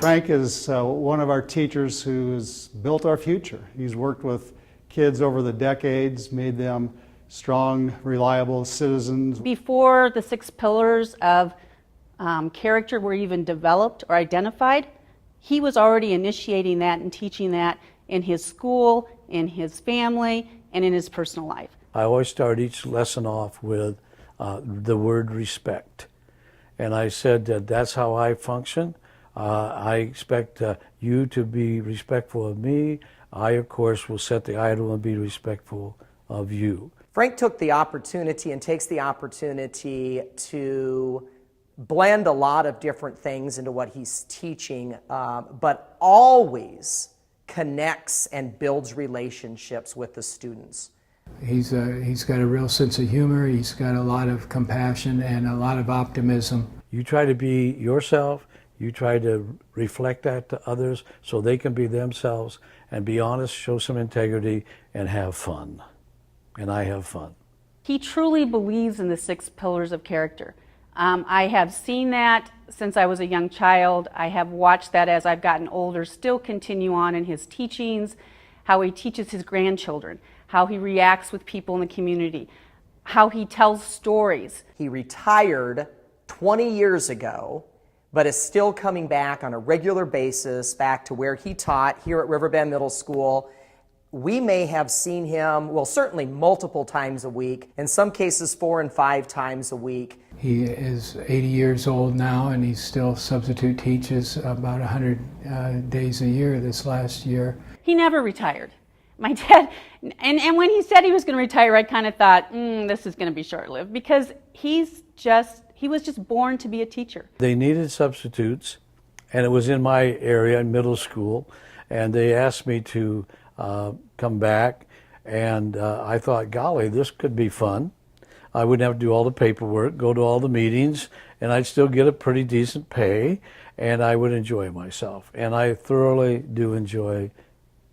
Frank is one of our teachers who has built our future. He's worked with kids over the decades, made them strong, reliable citizens. Before the 6 pillars of character were even developed or identified, he was already initiating that and teaching that in his school, in his family, and in his personal life. I always start each lesson off with the word respect. And I said that that's how I function. I expect you to be respectful of me. I, of course, will set the idol and be respectful of you. Frank took the opportunity and takes the opportunity to blend a lot of different things into what he's teaching, but always connects and builds relationships with the students. He's got a real sense of humor, he's got a lot of compassion and a lot of optimism. You try to be yourself, you try to reflect that to others so they can be themselves and be honest, show some integrity, and have fun. And I have fun. He truly believes in the 6 pillars of character. I have seen that since I was a young child. I have watched that as I've gotten older still continue on in his teachings, how he teaches his grandchildren, how he reacts with people in the community, how he tells stories. He retired 20 years ago, but is still coming back on a regular basis back to where he taught here at Riverbend Middle School. We may have seen him, well, certainly multiple times a week, in some cases 4 and 5 times a week. He is 80 years old now, and he still substitute teaches about 100 days a year this last year. He never retired. My dad, and when he said he was going to retire, I kind of thought, this is going to be short-lived, because he was just born to be a teacher. They needed substitutes, and it was in my area in middle school, and they asked me to come back, and I thought, golly, this could be fun. I wouldn't have to do all the paperwork, go to all the meetings, and I'd still get a pretty decent pay, and I would enjoy myself. And I thoroughly do enjoy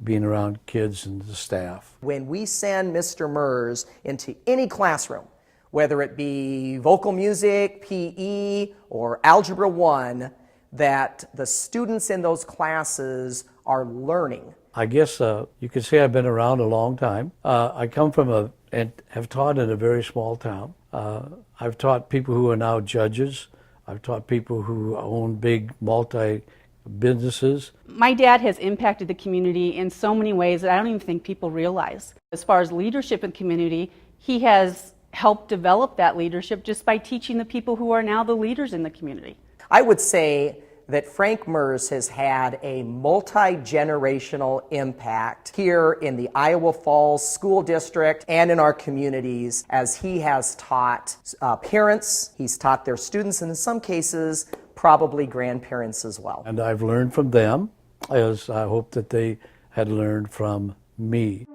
being around kids and the staff. When we send Mr. Merz into any classroom, whether it be vocal music, PE, or Algebra 1, that the students in those classes are learning. I guess you could say I've been around a long time. I come from and have taught in a very small town. I've taught people who are now judges. I've taught people who own big multi-businesses. My dad has impacted the community in so many ways that I don't even think people realize. As far as leadership in the community, he has helped develop that leadership just by teaching the people who are now the leaders in the community. I would say that Frank Merz has had a multi-generational impact here in the Iowa Falls School District and in our communities, as he has taught parents, he's taught their students, and in some cases, probably grandparents as well. And I've learned from them, as I hope that they had learned from me.